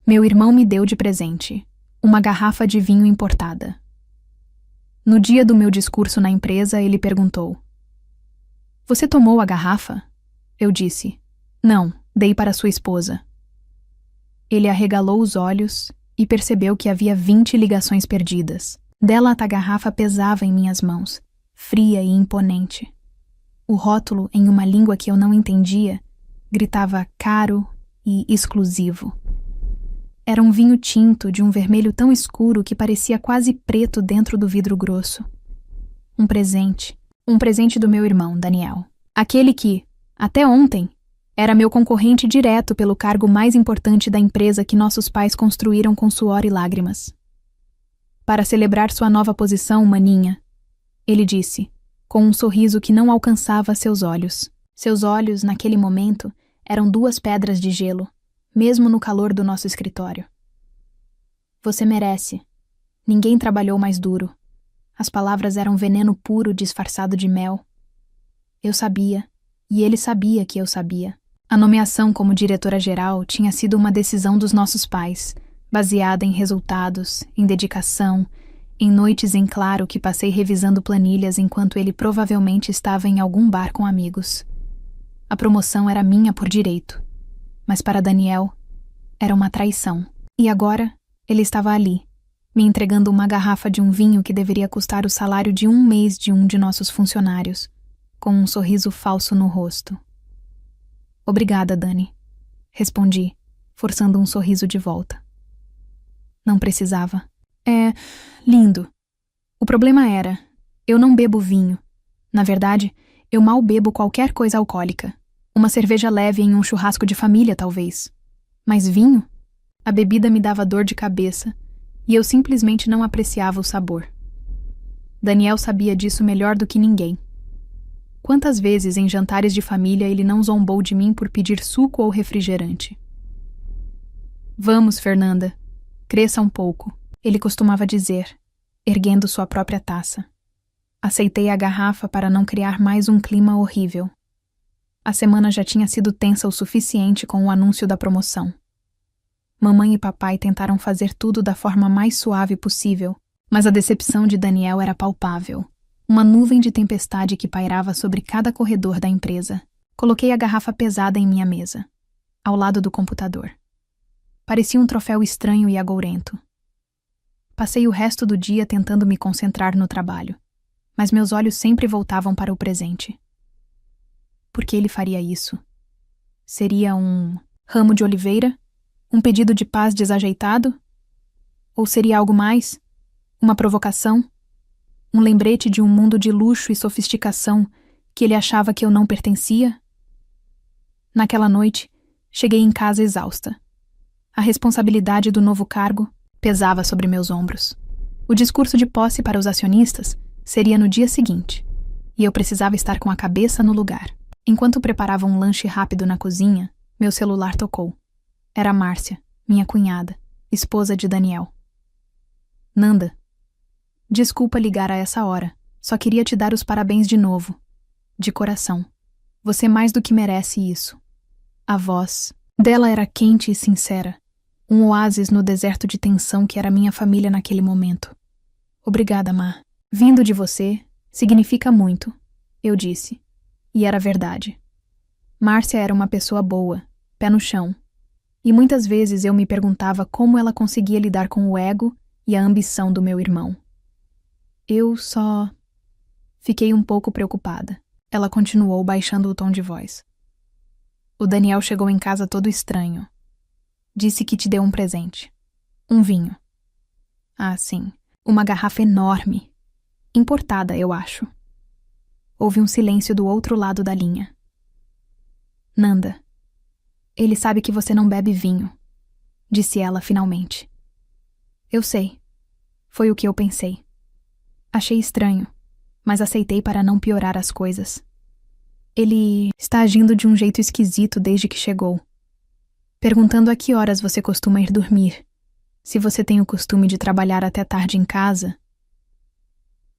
Meu irmão me deu de presente uma garrafa de vinho importada. No dia do meu discurso na empresa, ele perguntou: "Você tomou a garrafa?" Eu disse: "Não, dei para sua esposa." Ele arregalou os olhos e percebeu que havia 20 ligações perdidas. Dela a garrafa pesava em minhas mãos, fria e imponente. O rótulo, em uma língua que eu não entendia, gritava caro e exclusivo. Era um vinho tinto de um vermelho tão escuro que parecia quase preto dentro do vidro grosso. Um presente do meu irmão, Daniel. Aquele que, até ontem, era meu concorrente direto pelo cargo mais importante da empresa que nossos pais construíram com suor e lágrimas. "Para celebrar sua nova posição, maninha", ele disse, com um sorriso que não alcançava seus olhos. Seus olhos, naquele momento, eram 2 pedras de gelo, mesmo no calor do nosso escritório. "Você merece. Ninguém trabalhou mais duro." As palavras eram veneno puro disfarçado de mel. Eu sabia, e ele sabia que eu sabia. A nomeação como diretora-geral tinha sido uma decisão dos nossos pais, baseada em resultados, em dedicação, em noites em claro que passei revisando planilhas enquanto ele provavelmente estava em algum bar com amigos. A promoção era minha por direito, mas para Daniel era uma traição. E agora ele estava ali, me entregando uma garrafa de um vinho que deveria custar o salário de um mês de um de nossos funcionários, com um sorriso falso no rosto. "Obrigada, Dani", respondi, forçando um sorriso de volta. Não precisava. "É lindo. O problema era, eu não bebo vinho. Na verdade, eu mal bebo qualquer coisa alcoólica. Uma cerveja leve em um churrasco de família, talvez. Mas vinho? A bebida me dava dor de cabeça, e eu simplesmente não apreciava o sabor. Daniel sabia disso melhor do que ninguém. Quantas vezes em jantares de família ele não zombou de mim por pedir suco ou refrigerante? "Vamos, Fernanda, cresça um pouco", ele costumava dizer, erguendo sua própria taça. Aceitei a garrafa para não criar mais um clima horrível. A semana já tinha sido tensa o suficiente com o anúncio da promoção. Mamãe e papai tentaram fazer tudo da forma mais suave possível, mas a decepção de Daniel era palpável. Uma nuvem de tempestade que pairava sobre cada corredor da empresa. Coloquei a garrafa pesada em minha mesa, ao lado do computador. Parecia um troféu estranho e agourento. Passei o resto do dia tentando me concentrar no trabalho, mas meus olhos sempre voltavam para o presente. Por que ele faria isso? Seria um ramo de oliveira? Um pedido de paz desajeitado? Ou seria algo mais? Uma provocação? Um lembrete de um mundo de luxo e sofisticação que ele achava que eu não pertencia? Naquela noite, cheguei em casa exausta. A responsabilidade do novo cargo pesava sobre meus ombros. O discurso de posse para os acionistas seria no dia seguinte, e eu precisava estar com a cabeça no lugar. Enquanto preparava um lanche rápido na cozinha, meu celular tocou. Era Márcia, minha cunhada, esposa de Daniel. "Nanda, desculpa ligar a essa hora. Só queria te dar os parabéns de novo. De coração. Você mais do que merece isso." A voz dela era quente e sincera. Um oásis no deserto de tensão que era minha família naquele momento. "Obrigada, Má. Vindo de você, significa muito", eu disse. E era verdade. Márcia era uma pessoa boa, pé no chão. E muitas vezes eu me perguntava como ela conseguia lidar com o ego e a ambição do meu irmão. Eu só fiquei um pouco preocupada. Ela continuou baixando o tom de voz. "O Daniel chegou em casa todo estranho. Disse que te deu um presente. Um vinho." "Ah, sim. Uma garrafa enorme. Importada, eu acho." Houve um silêncio do outro lado da linha. "Nanda, ele sabe que você não bebe vinho", disse ela finalmente. "Eu sei. Foi o que eu pensei. Achei estranho, mas aceitei para não piorar as coisas. Ele está agindo de um jeito esquisito desde que chegou. Perguntando a que horas você costuma ir dormir. Se você tem o costume de trabalhar até tarde em casa."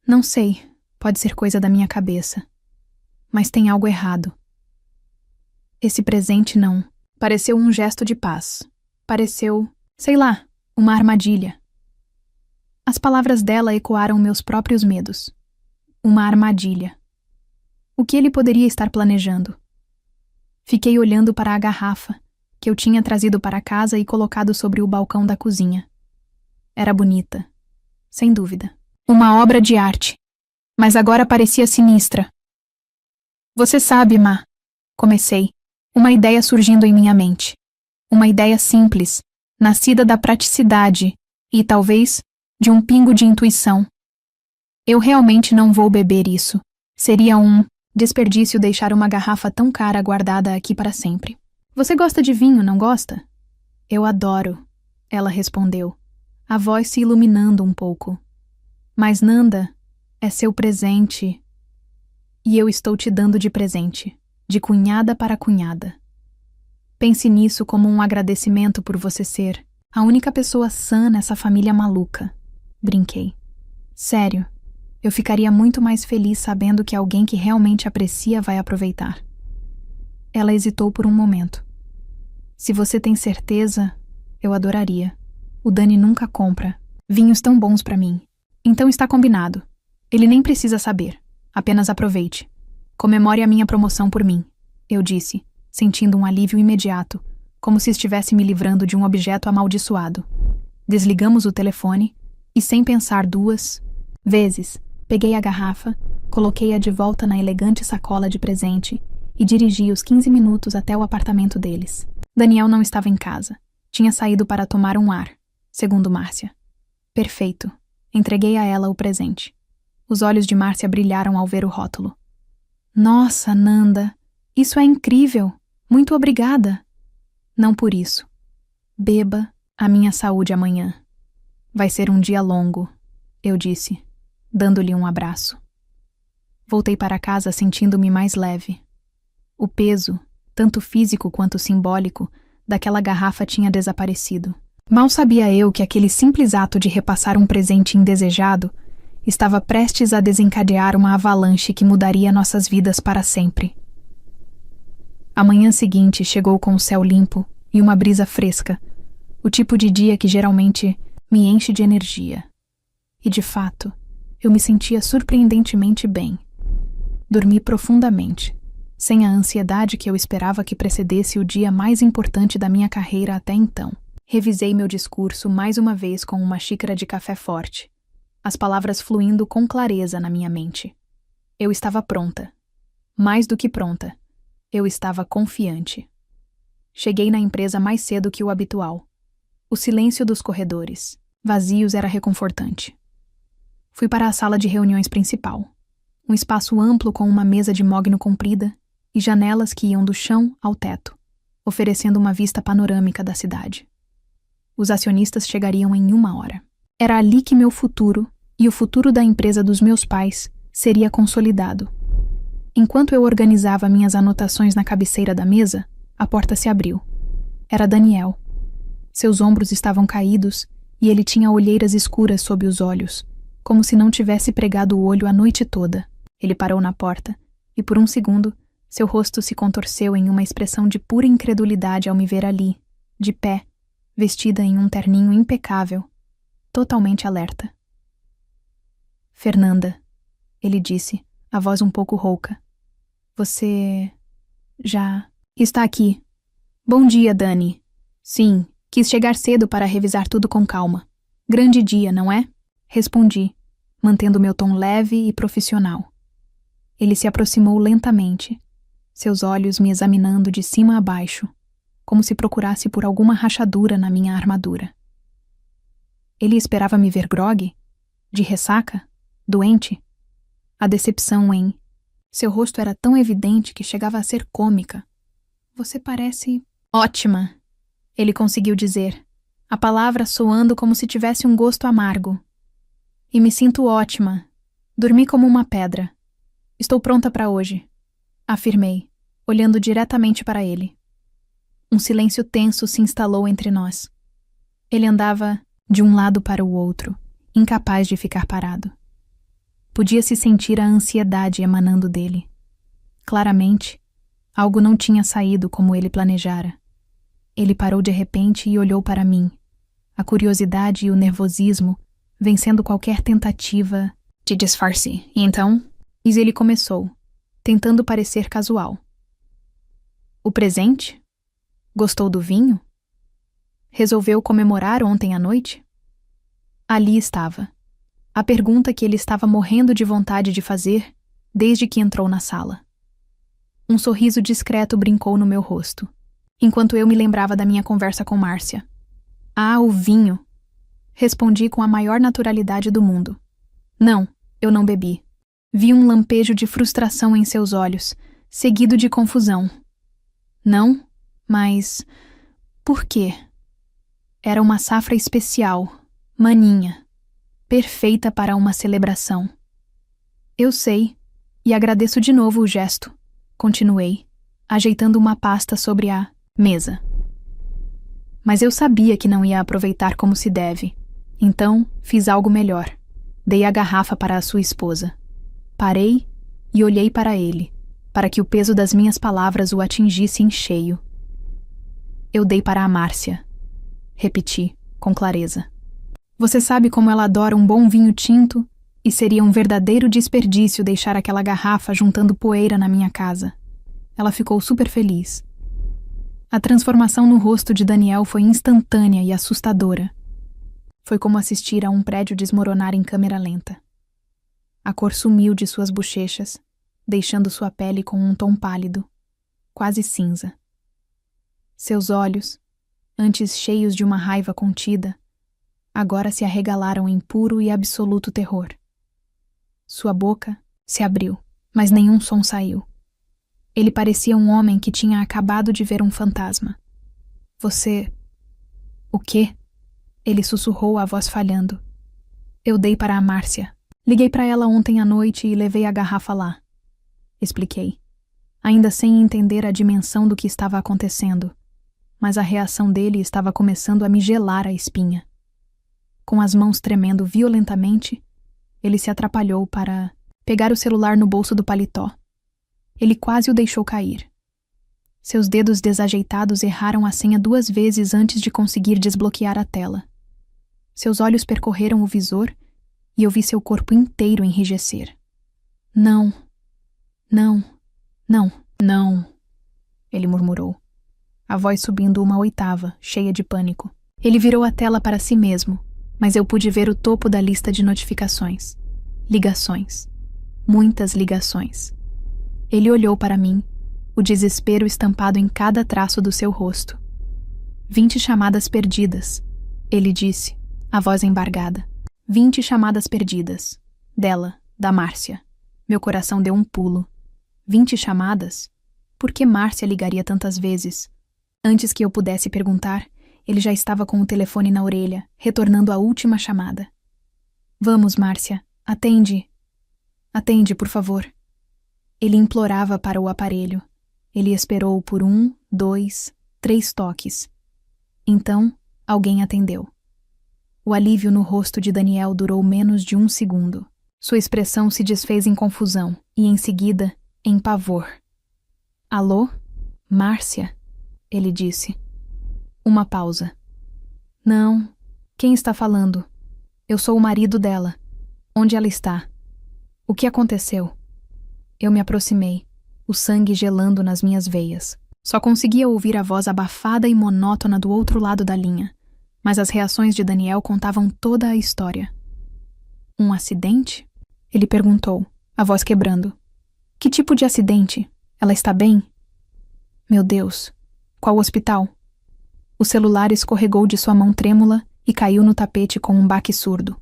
"Não sei, pode ser coisa da minha cabeça. Mas tem algo errado. Esse presente não. Pareceu um gesto de paz. Pareceu Sei lá, uma armadilha. As palavras dela ecoaram meus próprios medos. Uma armadilha. O que ele poderia estar planejando? Fiquei olhando para a garrafa, que eu tinha trazido para casa e colocado sobre o balcão da cozinha. Era bonita, sem dúvida. Uma obra de arte. Mas agora parecia sinistra. Você sabe, Ma, comecei, uma ideia surgindo em minha mente. Uma ideia simples, nascida da praticidade e, talvez, de um pingo de intuição. Eu realmente não vou beber isso. Seria um desperdício deixar uma garrafa tão cara guardada aqui para sempre. Você gosta de vinho, não gosta? Eu adoro, ela respondeu, a voz se iluminando um pouco. Mas Nanda, é seu presente. E eu estou te dando de presente, de cunhada para cunhada. Pense nisso como um agradecimento por você ser a única pessoa sã nessa família maluca. Brinquei. Sério, eu ficaria muito mais feliz sabendo que alguém que realmente aprecia vai aproveitar. Ela hesitou por um momento. Se você tem certeza, eu adoraria. O Dani nunca compra vinhos tão bons para mim. Então está combinado. Ele nem precisa saber. Apenas aproveite. Comemore a minha promoção por mim, eu disse, sentindo um alívio imediato, como se estivesse me livrando de um objeto amaldiçoado. Desligamos o telefone e, sem pensar duas vezes, peguei a garrafa, coloquei-a de volta na elegante sacola de presente e dirigi os 15 minutos até o apartamento deles. Daniel não estava em casa. Tinha saído para tomar um ar, segundo Márcia. Perfeito. Entreguei a ela o presente. Os olhos de Márcia brilharam ao ver o rótulo. Nossa, Nanda, isso é incrível. Muito obrigada. Não por isso. Beba a minha saúde amanhã. Vai ser um dia longo, eu disse, dando-lhe um abraço. Voltei para casa sentindo-me mais leve. O peso, tanto físico quanto simbólico, daquela garrafa tinha desaparecido. Mal sabia eu que aquele simples ato de repassar um presente indesejado estava prestes a desencadear uma avalanche que mudaria nossas vidas para sempre. A manhã seguinte chegou com o céu limpo e uma brisa fresca, o tipo de dia que geralmente me enche de energia. E, de fato, eu me sentia surpreendentemente bem. Dormi profundamente, sem a ansiedade que eu esperava que precedesse o dia mais importante da minha carreira até então. Revisei meu discurso mais uma vez com uma xícara de café forte, as palavras fluindo com clareza na minha mente. Eu estava pronta. Mais do que pronta. Eu estava confiante. Cheguei na empresa mais cedo que o habitual. O silêncio dos corredores, vazios, era reconfortante. Fui para a sala de reuniões principal. Um espaço amplo com uma mesa de mogno comprida e janelas que iam do chão ao teto, oferecendo uma vista panorâmica da cidade. Os acionistas chegariam em 1 hora. Era ali que meu futuro e o futuro da empresa dos meus pais seria consolidado. Enquanto eu organizava minhas anotações na cabeceira da mesa, a porta se abriu. Era Daniel. Seus ombros estavam caídos e ele tinha olheiras escuras sob os olhos, como se não tivesse pregado o olho a noite toda. Ele parou na porta e, por um segundo, seu rosto se contorceu em uma expressão de pura incredulidade ao me ver ali, de pé, vestida em um terninho impecável, totalmente alerta. Fernanda, ele disse, a voz um pouco rouca. Você já está aqui. Bom dia, Dani. Sim, quis chegar cedo para revisar tudo com calma. Grande dia, não é? Respondi, mantendo meu tom leve e profissional. Ele se aproximou lentamente, seus olhos me examinando de cima a baixo, como se procurasse por alguma rachadura na minha armadura. Ele esperava me ver grogue? De ressaca? Doente? A decepção em seu rosto era tão evidente que chegava a ser cômica. Você parece ótima, ele conseguiu dizer, a palavra soando como se tivesse um gosto amargo. E me sinto ótima. Dormi como uma pedra. Estou pronta para hoje, afirmei, olhando diretamente para ele. Um silêncio tenso se instalou entre nós. Ele andava de um lado para o outro, incapaz de ficar parado. Podia-se sentir a ansiedade emanando dele. Claramente, algo não tinha saído como ele planejara. Ele parou de repente e olhou para mim, a curiosidade e o nervosismo, vencendo qualquer tentativa de disfarce. E então, ele começou, tentando parecer casual. O presente? Gostou do vinho? Resolveu comemorar ontem à noite? Ali estava. A pergunta que ele estava morrendo de vontade de fazer desde que entrou na sala. Um sorriso discreto brincou no meu rosto, enquanto eu me lembrava da minha conversa com Márcia. Ah, o vinho! Respondi com a maior naturalidade do mundo. Não, eu não bebi. Vi um lampejo de frustração em seus olhos, seguido de confusão. Não? Mas... por quê? Era uma safra especial, maninha, perfeita para uma celebração. Eu sei, e agradeço de novo o gesto, continuei, ajeitando uma pasta sobre a mesa. Mas eu sabia que não ia aproveitar como se deve, então fiz algo melhor. Dei a garrafa para a sua esposa. Parei e olhei para ele, para que o peso das minhas palavras o atingisse em cheio. Eu dei para a Márcia. Repeti, com clareza. Você sabe como ela adora um bom vinho tinto e seria um verdadeiro desperdício deixar aquela garrafa juntando poeira na minha casa. Ela ficou super feliz. A transformação no rosto de Daniel foi instantânea e assustadora. Foi como assistir a um prédio desmoronar em câmera lenta. A cor sumiu de suas bochechas, deixando sua pele com um tom pálido, quase cinza. Seus olhos, antes cheios de uma raiva contida, agora se arregalaram em puro e absoluto terror. Sua boca se abriu, mas nenhum som saiu. Ele parecia um homem que tinha acabado de ver um fantasma. Você... O quê? Ele sussurrou, a voz falhando. Eu dei para a Márcia. Liguei para ela ontem à noite e levei a garrafa lá. Expliquei, ainda sem entender a dimensão do que estava acontecendo, mas a reação dele estava começando a me gelar a espinha. Com as mãos tremendo violentamente, ele se atrapalhou para pegar o celular no bolso do paletó. Ele quase o deixou cair. Seus dedos desajeitados erraram a senha 2 vezes antes de conseguir desbloquear a tela. Seus olhos percorreram o visor e eu vi seu corpo inteiro enrijecer. Não, não, não, não, ele murmurou, a voz subindo uma oitava, cheia de pânico. Ele virou a tela para si mesmo, mas eu pude ver o topo da lista de notificações. Ligações. Muitas ligações. Ele olhou para mim, o desespero estampado em cada traço do seu rosto. 20 chamadas perdidas, ele disse, a voz embargada. 20 chamadas perdidas. Dela, da Márcia. Meu coração deu um pulo. 20 chamadas? Por que Márcia ligaria tantas vezes? Antes que eu pudesse perguntar, ele já estava com o telefone na orelha, retornando a última chamada. Vamos, Márcia, atende. Atende, por favor. Ele implorava para o aparelho. Ele esperou por 1, 2, 3 toques. Então, alguém atendeu. O alívio no rosto de Daniel durou menos de 1 segundo. Sua expressão se desfez em confusão e, em seguida, em pavor. Alô? Márcia? Ele disse. Uma pausa. Não. Quem está falando? Eu sou o marido dela. Onde ela está? O que aconteceu? Eu me aproximei, o sangue gelando nas minhas veias. Só conseguia ouvir a voz abafada e monótona do outro lado da linha, mas as reações de Daniel contavam toda a história. Um acidente? Ele perguntou, a voz quebrando. Que tipo de acidente? Ela está bem? Meu Deus, qual hospital? O celular escorregou de sua mão trêmula e caiu no tapete com um baque surdo.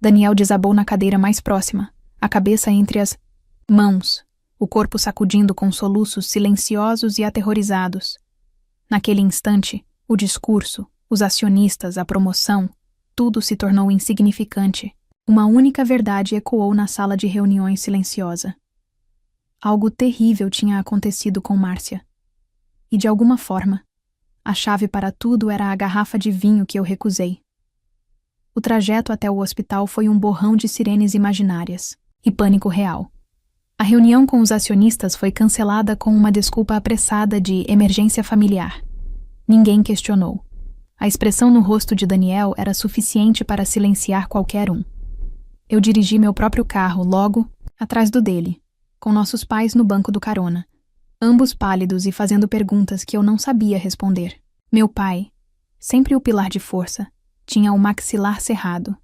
Daniel desabou na cadeira mais próxima, a cabeça entre as mãos, o corpo sacudindo com soluços silenciosos e aterrorizados. Naquele instante, o discurso, os acionistas, a promoção, tudo se tornou insignificante. Uma única verdade ecoou na sala de reuniões silenciosa. Algo terrível tinha acontecido com Márcia. E de alguma forma, a chave para tudo era a garrafa de vinho que eu recusei. O trajeto até o hospital foi um borrão de sirenes imaginárias e pânico real. A reunião com os acionistas foi cancelada com uma desculpa apressada de emergência familiar. Ninguém questionou. A expressão no rosto de Daniel era suficiente para silenciar qualquer um. Eu dirigi meu próprio carro logo atrás do dele, com nossos pais no banco do carona, ambos pálidos e fazendo perguntas que eu não sabia responder. Meu pai, sempre o pilar de força, tinha o maxilar cerrado,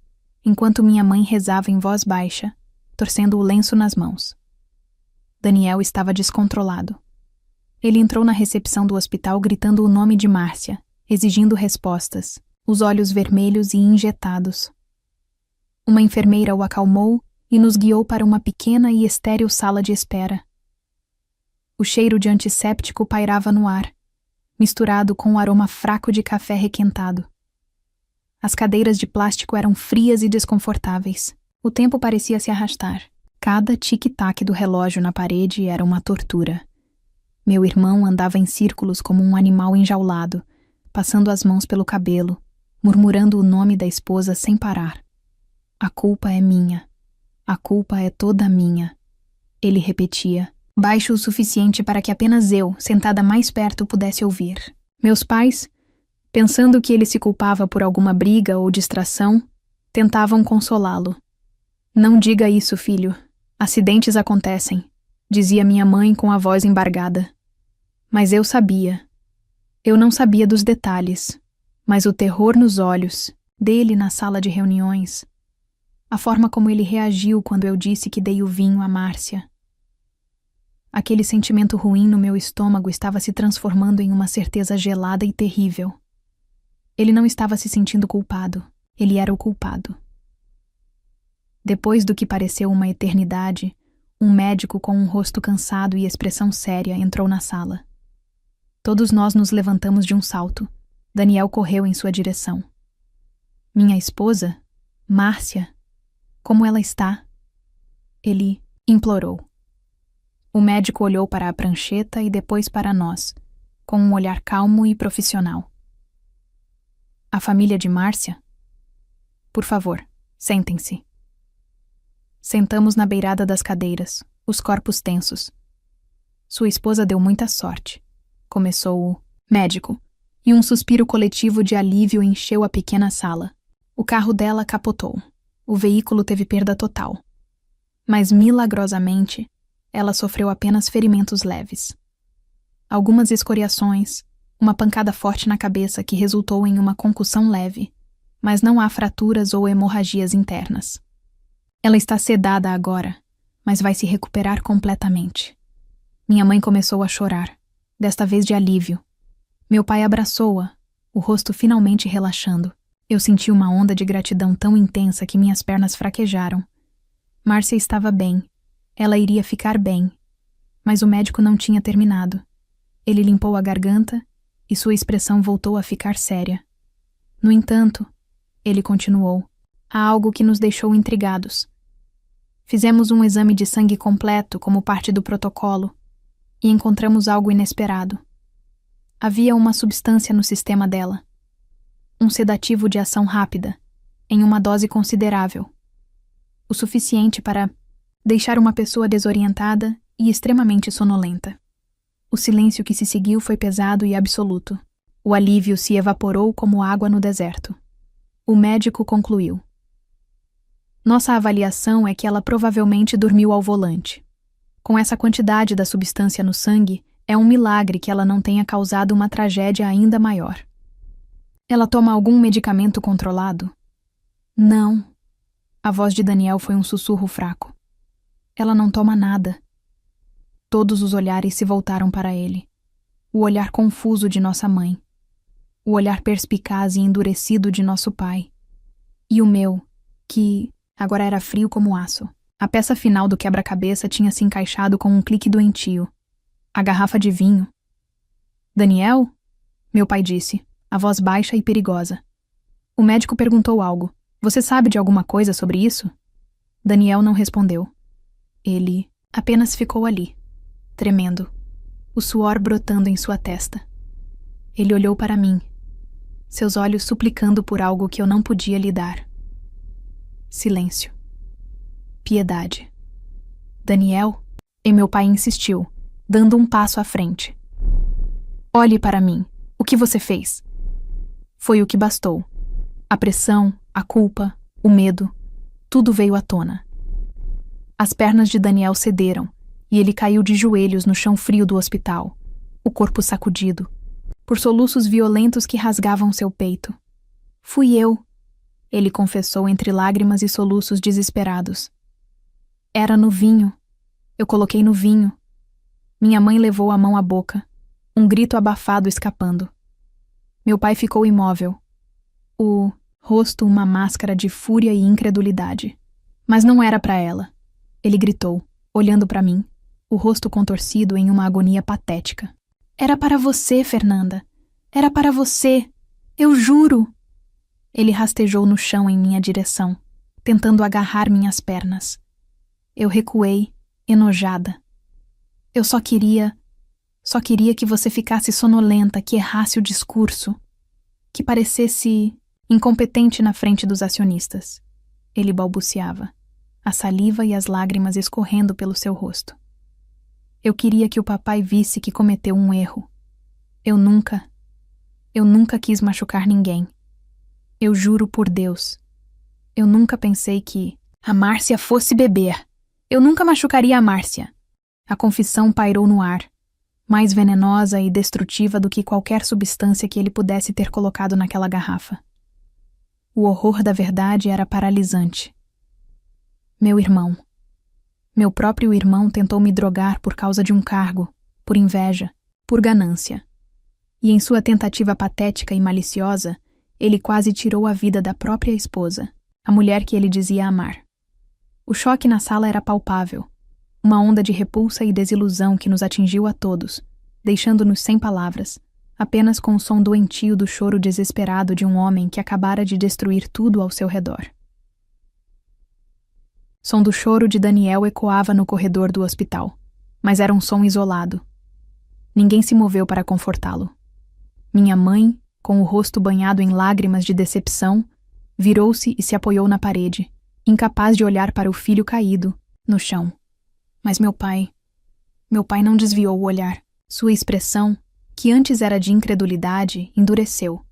enquanto minha mãe rezava em voz baixa, torcendo o lenço nas mãos. Daniel estava descontrolado. Ele entrou na recepção do hospital gritando o nome de Márcia, exigindo respostas, os olhos vermelhos e injetados. Uma enfermeira o acalmou e nos guiou para uma pequena e estéril sala de espera. O cheiro de antisséptico pairava no ar, misturado com o aroma fraco de café requentado. As cadeiras de plástico eram frias e desconfortáveis. O tempo parecia se arrastar. Cada tic-tac do relógio na parede era uma tortura. Meu irmão andava em círculos como um animal enjaulado, passando as mãos pelo cabelo, murmurando o nome da esposa sem parar. A culpa é minha. A culpa é toda minha. Ele repetia, baixo o suficiente para que apenas eu, sentada mais perto, pudesse ouvir. Meus pais, pensando que ele se culpava por alguma briga ou distração, tentavam consolá-lo. Não diga isso, filho. Acidentes acontecem, dizia minha mãe com a voz embargada. Mas eu sabia. Eu não sabia dos detalhes, mas o terror nos olhos, dele na sala de reuniões, a forma como ele reagiu quando eu disse que dei o vinho a Márcia. Aquele sentimento ruim no meu estômago estava se transformando em uma certeza gelada e terrível. Ele não estava se sentindo culpado, ele era o culpado. Depois do que pareceu uma eternidade, um médico com um rosto cansado e expressão séria entrou na sala. Todos nós nos levantamos de um salto. Daniel correu em sua direção. Minha esposa? Márcia? Como ela está? Ele implorou. O médico olhou para a prancheta e depois para nós, com um olhar calmo e profissional. A família de Márcia? Por favor, sentem-se. Sentamos na beirada das cadeiras, os corpos tensos. Sua esposa deu muita sorte. Começou o médico, e um suspiro coletivo de alívio encheu a pequena sala. O carro dela capotou. O veículo teve perda total. Mas, milagrosamente, ela sofreu apenas ferimentos leves. Algumas escoriações, uma pancada forte na cabeça que resultou em uma concussão leve, mas não há fraturas ou hemorragias internas. Ela está sedada agora, mas vai se recuperar completamente. Minha mãe começou a chorar, desta vez de alívio. Meu pai abraçou-a, o rosto finalmente relaxando. Eu senti uma onda de gratidão tão intensa que minhas pernas fraquejaram. Márcia estava bem. Ela iria ficar bem. Mas o médico não tinha terminado. Ele limpou a garganta e sua expressão voltou a ficar séria. No entanto, ele continuou. Há algo que nos deixou intrigados. Fizemos um exame de sangue completo como parte do protocolo e encontramos algo inesperado. Havia uma substância no sistema dela. Um sedativo de ação rápida, em uma dose considerável. O suficiente para deixar uma pessoa desorientada e extremamente sonolenta. O silêncio que se seguiu foi pesado e absoluto. O alívio se evaporou como água no deserto. O médico concluiu. Nossa avaliação é que ela provavelmente dormiu ao volante. Com essa quantidade da substância no sangue, é um milagre que ela não tenha causado uma tragédia ainda maior. Ela toma algum medicamento controlado? Não. A voz de Daniel foi um sussurro fraco. Ela não toma nada. Todos os olhares se voltaram para ele. O olhar confuso de nossa mãe. O olhar perspicaz e endurecido de nosso pai. E o meu, que agora era frio como aço. A peça final do quebra-cabeça tinha se encaixado com um clique doentio. A garrafa de vinho. Daniel? Meu pai disse, a voz baixa e perigosa. O médico perguntou algo. Você sabe de alguma coisa sobre isso? Daniel não respondeu. Ele apenas ficou ali, tremendo, o suor brotando em sua testa. Ele olhou para mim, seus olhos suplicando por algo que eu não podia lhe dar. Silêncio. Piedade. Daniel? E meu pai insistiu, dando um passo à frente. Olhe para mim. O que você fez? Foi o que bastou. A pressão, a culpa, o medo, tudo veio à tona. As pernas de Daniel cederam e ele caiu de joelhos no chão frio do hospital, o corpo sacudido, por soluços violentos que rasgavam seu peito. Fui eu, ele confessou entre lágrimas e soluços desesperados. Era no vinho. Eu coloquei no vinho. Minha mãe levou a mão à boca, um grito abafado escapando. Meu pai ficou imóvel, o rosto uma máscara de fúria e incredulidade. Mas não era para ela. Ele gritou, olhando para mim, o rosto contorcido em uma agonia patética. Era para você, Fernanda. Era para você. Eu juro. Ele rastejou no chão em minha direção, tentando agarrar minhas pernas. Eu recuei, enojada. Eu só queria que você ficasse sonolenta, que errasse o discurso, que parecesse incompetente na frente dos acionistas. Ele balbuciava, a saliva e as lágrimas escorrendo pelo seu rosto. Eu queria que o papai visse que cometeu um erro. Eu nunca quis machucar ninguém. Eu juro por Deus. Eu nunca pensei que a Márcia fosse beber. Eu nunca machucaria a Márcia. A confissão pairou no ar, mais venenosa e destrutiva do que qualquer substância que ele pudesse ter colocado naquela garrafa. O horror da verdade era paralisante. Meu irmão. Meu próprio irmão tentou me drogar por causa de um cargo, por inveja, por ganância. E em sua tentativa patética e maliciosa, ele quase tirou a vida da própria esposa, a mulher que ele dizia amar. O choque na sala era palpável, uma onda de repulsa e desilusão que nos atingiu a todos, deixando-nos sem palavras, apenas com o som doentio do choro desesperado de um homem que acabara de destruir tudo ao seu redor. Som do choro de Daniel ecoava no corredor do hospital, mas era um som isolado. Ninguém se moveu para confortá-lo. Minha mãe, com o rosto banhado em lágrimas de decepção, virou-se e se apoiou na parede, incapaz de olhar para o filho caído, no chão. Mas meu pai não desviou o olhar. Sua expressão, que antes era de incredulidade, endureceu,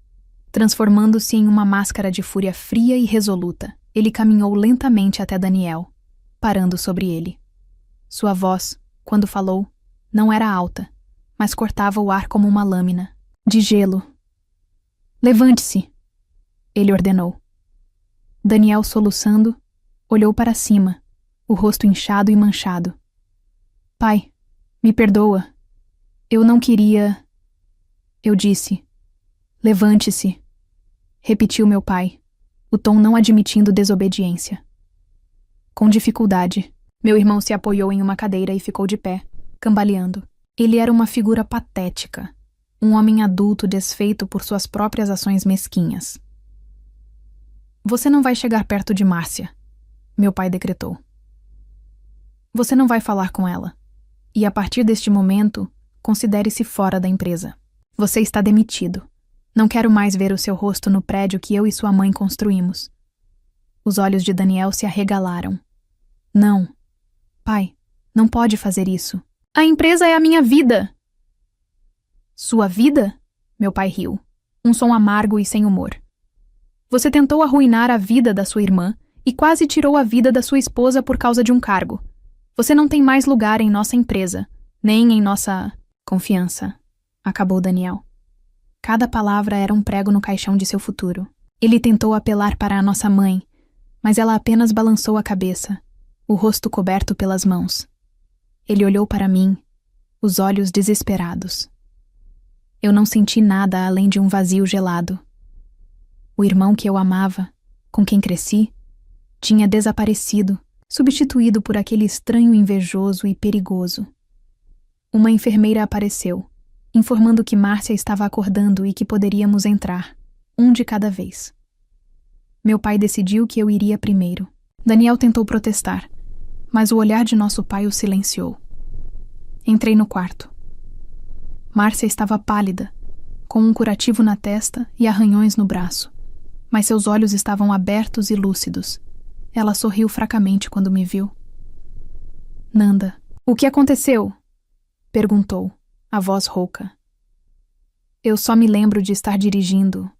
transformando-se em uma máscara de fúria fria e resoluta. Ele caminhou lentamente até Daniel, parando sobre ele. Sua voz, quando falou, não era alta, mas cortava o ar como uma lâmina, de gelo. Levante-se, ele ordenou. Daniel, soluçando, olhou para cima, o rosto inchado e manchado. Pai, me perdoa. Eu não queria... Eu disse. Levante-se, repetiu meu pai, o tom não admitindo desobediência. Com dificuldade, meu irmão se apoiou em uma cadeira e ficou de pé, cambaleando. Ele era uma figura patética, um homem adulto desfeito por suas próprias ações mesquinhas. Você não vai chegar perto de Márcia, meu pai decretou. Você não vai falar com ela. E a partir deste momento, considere-se fora da empresa. Você está demitido. Não quero mais ver o seu rosto no prédio que eu e sua mãe construímos. Os olhos de Daniel se arregalaram. Não. Pai, não pode fazer isso. A empresa é a minha vida. Sua vida? Meu pai riu, um som amargo e sem humor. Você tentou arruinar a vida da sua irmã e quase tirou a vida da sua esposa por causa de um cargo. Você não tem mais lugar em nossa empresa, nem em nossa confiança, acabou Daniel. Cada palavra era um prego no caixão de seu futuro. Ele tentou apelar para a nossa mãe, mas ela apenas balançou a cabeça, o rosto coberto pelas mãos. Ele olhou para mim, os olhos desesperados. Eu não senti nada além de um vazio gelado. O irmão que eu amava, com quem cresci, tinha desaparecido, substituído por aquele estranho invejoso e perigoso. Uma enfermeira apareceu, informando que Márcia estava acordando e que poderíamos entrar, um de cada vez. Meu pai decidiu que eu iria primeiro. Daniel tentou protestar, mas o olhar de nosso pai o silenciou. Entrei no quarto. Márcia estava pálida, com um curativo na testa e arranhões no braço, mas seus olhos estavam abertos e lúcidos. Ela sorriu fracamente quando me viu. Nanda, o que aconteceu? Perguntou, a voz rouca. Eu só me lembro de estar dirigindo.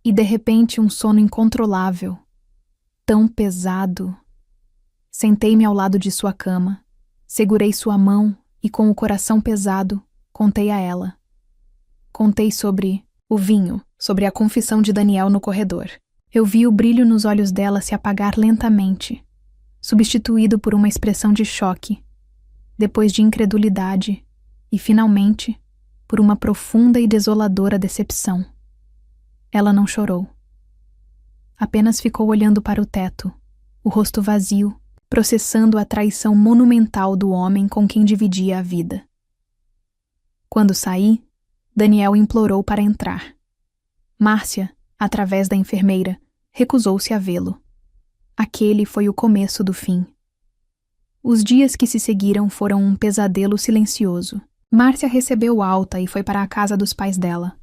E de repente um sono incontrolável, tão pesado. Sentei-me ao lado de sua cama, segurei sua mão e com o coração pesado, contei a ela. Contei sobre o vinho, sobre a confissão de Daniel no corredor. Eu vi o brilho nos olhos dela se apagar lentamente, substituído por uma expressão de choque, depois de incredulidade e, finalmente, por uma profunda e desoladora decepção. Ela não chorou. Apenas ficou olhando para o teto, o rosto vazio, processando a traição monumental do homem com quem dividia a vida. Quando saí, Daniel implorou para entrar. Márcia, através da enfermeira, recusou-se a vê-lo. Aquele foi o começo do fim. Os dias que se seguiram foram um pesadelo silencioso. Márcia recebeu alta e foi para a casa dos pais dela.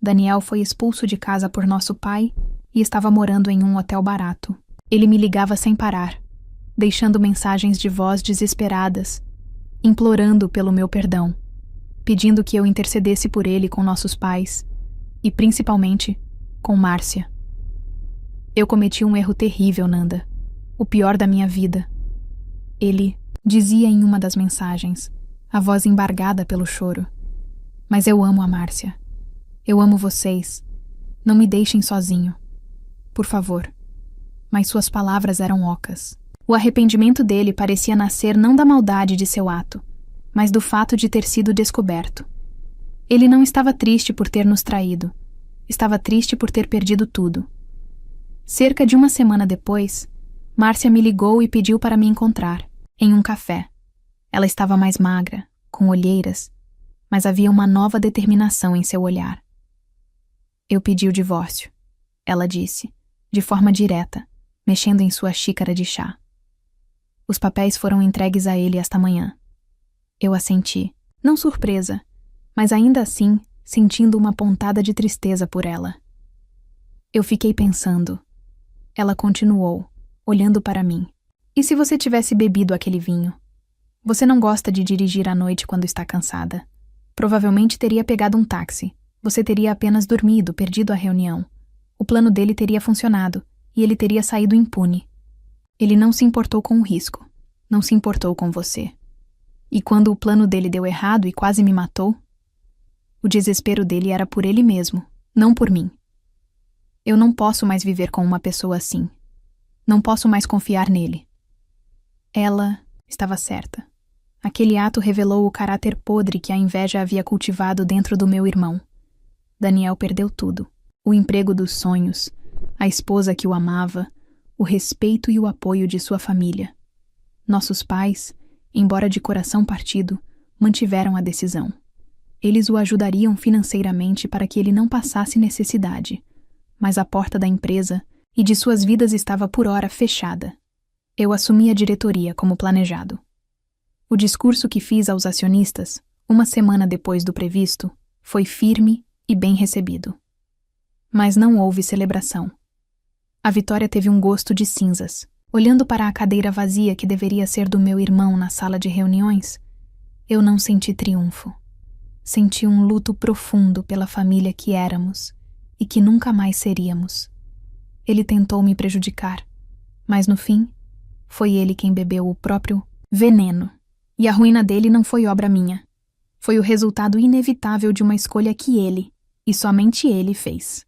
Daniel foi expulso de casa por nosso pai e estava morando em um hotel barato. Ele me ligava sem parar, deixando mensagens de voz desesperadas, implorando pelo meu perdão, pedindo que eu intercedesse por ele com nossos pais e, principalmente, com Márcia. Eu cometi um erro terrível, Nanda, o pior da minha vida. Ele dizia em uma das mensagens, a voz embargada pelo choro. Mas eu amo a Márcia. Eu amo vocês. Não me deixem sozinho. Por favor. Mas suas palavras eram ocas. O arrependimento dele parecia nascer não da maldade de seu ato, mas do fato de ter sido descoberto. Ele não estava triste por ter nos traído. Estava triste por ter perdido tudo. Cerca de uma semana depois, Márcia me ligou e pediu para me encontrar, em um café. Ela estava mais magra, com olheiras, mas havia uma nova determinação em seu olhar. Eu pedi o divórcio, ela disse, de forma direta, mexendo em sua xícara de chá. Os papéis foram entregues a ele esta manhã. Eu assenti, não surpresa, mas ainda assim sentindo uma pontada de tristeza por ela. Eu fiquei pensando. Ela continuou, olhando para mim. E se você tivesse bebido aquele vinho? Você não gosta de dirigir à noite quando está cansada. Provavelmente teria pegado um táxi. Você teria apenas dormido, perdido a reunião. O plano dele teria funcionado, e ele teria saído impune. Ele não se importou com o risco. Não se importou com você. E quando o plano dele deu errado e quase me matou, o desespero dele era por ele mesmo, não por mim. Eu não posso mais viver com uma pessoa assim. Não posso mais confiar nele. Ela estava certa. Aquele ato revelou o caráter podre que a inveja havia cultivado dentro do meu irmão. Daniel perdeu tudo. O emprego dos sonhos, a esposa que o amava, o respeito e o apoio de sua família. Nossos pais, embora de coração partido, mantiveram a decisão. Eles o ajudariam financeiramente para que ele não passasse necessidade, mas a porta da empresa e de suas vidas estava por hora fechada. Eu assumi a diretoria como planejado. O discurso que fiz aos acionistas, uma semana depois do previsto, foi firme e bem recebido. Mas não houve celebração. A vitória teve um gosto de cinzas. Olhando para a cadeira vazia que deveria ser do meu irmão na sala de reuniões, eu não senti triunfo. Senti um luto profundo pela família que éramos e que nunca mais seríamos. Ele tentou me prejudicar, mas no fim, foi ele quem bebeu o próprio veneno. E a ruína dele não foi obra minha. Foi o resultado inevitável de uma escolha que ele, e somente ele, fez.